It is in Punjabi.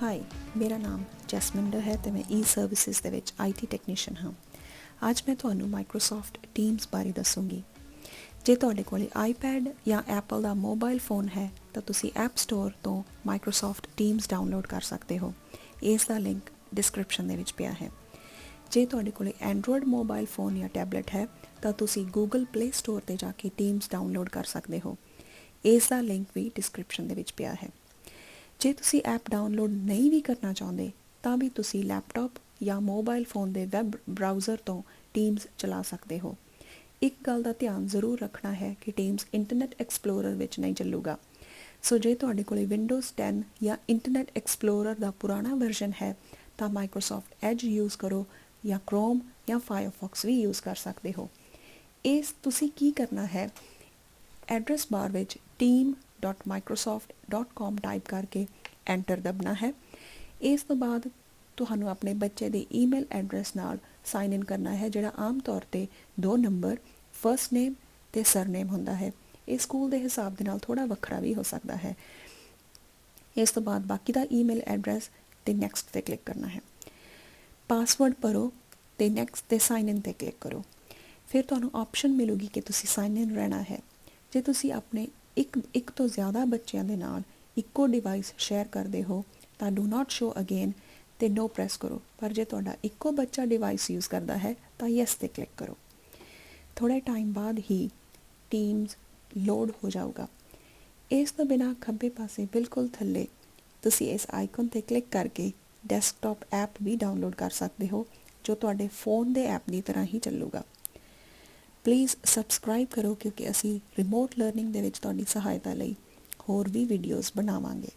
हाय मेरा नाम जैस्मिंडर है तो मैं eServices ਦੇ ਵਿੱਚ IT ਟੈਕਨੀਸ਼ੀਅਨ ਹਾਂ। ਅੱਜ ਮੈਂ ਤੁਹਾਨੂੰ ਮਾਈਕਰੋਸਾਫਟ ਟੀਮਸ ਬਾਰੇ ਦੱਸੂੰਗੀ। ਜੇ ਤੁਹਾਡੇ ਕੋਲ ਆਈਪੈਡ ਜਾਂ ਐਪਲ ਦਾ ਮੋਬਾਈਲ ਫੋਨ ਹੈ ਤਾਂ ਤੁਸੀਂ ਐਪ ਸਟੋਰ ਤੋਂ ਮਾਈਕਰੋਸਾਫਟ ਟੀਮਸ ਡਾਊਨਲੋਡ ਕਰ ਸਕਦੇ ਹੋ। ਇਸ ਦਾ ਲਿੰਕ ਡਿਸਕ੍ਰਿਪਸ਼ਨ ਦੇ ਵਿੱਚ ਪਿਆ ਹੈ। ਜੇ ਤੁਹਾਡੇ ਕੋਲ ਐਂਡਰੋਇਡ ਮੋਬਾਈਲ ਫੋਨ ਜਾਂ ਟੈਬਲੇਟ ਹੈ ਤਾਂ ਤੁਸੀਂ ਗੂਗਲ ਪਲੇ ਸਟੋਰ ਤੇ ਜਾ ਕੇ ਟੀਮਸ ਡਾਊਨਲੋਡ ਕਰ ਸਕਦੇ ਹੋ। ਇਸ ਦਾ ਲਿੰਕ ਵੀ ਡਿਸਕ੍ਰਿਪਸ਼ਨ ਦੇ ਵਿੱਚ ਪਿਆ ਹੈ। ਜੇ ਤੁਸੀਂ ਐਪ ਡਾਊਨਲੋਡ ਨਹੀਂ ਵੀ ਕਰਨਾ ਚਾਹੁੰਦੇ ਤਾਂ ਵੀ ਤੁਸੀਂ ਲੈਪਟਾਪ ਜਾਂ ਮੋਬਾਈਲ ਫੋਨ ਦੇ ਵੈਬ ਬਰਾਊਜ਼ਰ ਤੋਂ ਟੀਮਸ ਚਲਾ ਸਕਦੇ ਹੋ। ਇੱਕ ਗੱਲ ਦਾ ਧਿਆਨ ਜ਼ਰੂਰ ਰੱਖਣਾ ਹੈ ਕਿ ਟੀਮਸ ਇੰਟਰਨੈਟ ਐਕਸਪਲੋਰਰ ਵਿੱਚ ਨਹੀਂ ਚੱਲੂਗਾ। ਸੋ ਜੇ ਤੁਹਾਡੇ ਕੋਲ ਵਿੰਡੋਜ਼ 10 ਜਾਂ ਇੰਟਰਨੈਟ ਐਕਸਪਲੋਰਰ ਦਾ ਪੁਰਾਣਾ ਵਰਜ਼ਨ ਹੈ ਤਾਂ ਮਾਈਕਰੋਸਾਫਟ ਐਜ ਯੂਜ਼ ਕਰੋ ਜਾਂ ਕ੍ਰੋਮ ਜਾਂ ਫਾਇਰਫੌਕਸ ਵੀ ਯੂਜ਼ ਕਰ ਸਕਦੇ ਹੋ। ਇਸ ਤੁਸੀਂ ਕੀ ਕਰਨਾ ਹੈ, ਐਡਰੈਸ ਬਾਰ ਵਿੱਚ team.microsoft.com ਟਾਈਪ ਕਰਕੇ ਐਂਟਰ ਦਬਣਾ ਹੈ। ਇਸ ਤੋਂ ਬਾਅਦ ਤੁਹਾਨੂੰ ਆਪਣੇ ਬੱਚੇ ਦੇ ਈਮੇਲ ਐਡਰੈਸ ਨਾਲ ਸਾਈਨ ਇਨ ਕਰਨਾ ਹੈ, ਜਿਹੜਾ ਆਮ ਤੌਰ 'ਤੇ 2 ਨੰਬਰ ਫਸਟ ਨੇਮ ਅਤੇ ਸਰਨੇਮ ਹੁੰਦਾ ਹੈ। ਇਹ ਸਕੂਲ ਦੇ ਹਿਸਾਬ ਦੇ ਨਾਲ ਥੋੜ੍ਹਾ ਵੱਖਰਾ ਵੀ ਹੋ ਸਕਦਾ ਹੈ। ਇਸ ਤੋਂ ਬਾਅਦ ਬਾਕੀ ਦਾ ਈਮੇਲ ਐਡਰੈਸ ਅਤੇ ਨੈਕਸਟ 'ਤੇ ਕਲਿੱਕ ਕਰਨਾ ਹੈ। ਪਾਸਵਰਡ ਭਰੋ ਅਤੇ ਨੈਕਸਟ 'ਤੇ ਸਾਈਨ ਇਨ 'ਤੇ ਕਲਿੱਕ ਕਰੋ। ਫਿਰ ਤੁਹਾਨੂੰ ਆਪਸ਼ਨ ਮਿਲੂਗੀ ਕਿ ਤੁਸੀਂ ਸਾਈਨ ਇਨ ਰਹਿਣਾ ਹੈ। ਜੇ ਤੁਸੀਂ ਆਪਣੇ ਇੱਕ ਤੋਂ ਜ਼ਿਆਦਾ ਬੱਚਿਆਂ ਦੇ ਨਾਲ ਇੱਕੋ ਡਿਵਾਈਸ ਸ਼ੇਅਰ ਕਰਦੇ ਹੋ ਤਾਂ ਡੂ ਨਾਟ ਸ਼ੋ ਅਗੇਨ ਅਤੇ ਨੋ ਪ੍ਰੈਸ ਕਰੋ। ਪਰ ਜੇ ਤੁਹਾਡਾ ਇੱਕੋ ਬੱਚਾ ਡਿਵਾਈਸ ਯੂਜ਼ ਕਰਦਾ ਹੈ ਤਾਂ ਯੈਸ 'ਤੇ ਕਲਿੱਕ ਕਰੋ। ਥੋੜ੍ਹੇ ਟਾਈਮ ਬਾਅਦ ਹੀ ਟੀਮਸ ਲੋਡ ਹੋ ਜਾਊਗਾ। ਇਸ ਤੋਂ ਬਿਨਾਂ ਖੱਬੇ ਪਾਸੇ ਬਿਲਕੁਲ ਥੱਲੇ ਤੁਸੀਂ ਇਸ ਆਈਕਨ 'ਤੇ ਕਲਿੱਕ ਕਰਕੇ ਡੈਸਕਟਾਪ ਐਪ ਵੀ ਡਾਊਨਲੋਡ ਕਰ ਸਕਦੇ ਹੋ, ਜੋ ਤੁਹਾਡੇ ਫੋਨ ਦੇ ਐਪ ਦੀ ਤਰ੍ਹਾਂ ਹੀ ਚੱਲੂਗਾ। ਪਲੀਜ਼ ਸਬਸਕ੍ਰਾਈਬ ਕਰੋ ਕਿਉਂਕਿ ਅਸੀਂ ਰਿਮੋਟ ਲਰਨਿੰਗ ਦੇ ਵਿੱਚ ਤੁਹਾਡੀ ਸਹਾਇਤਾ ਲਈ ਹੋਰ ਵੀ ਵੀਡੀਓਜ਼ ਬਣਾਵਾਂਗੇ।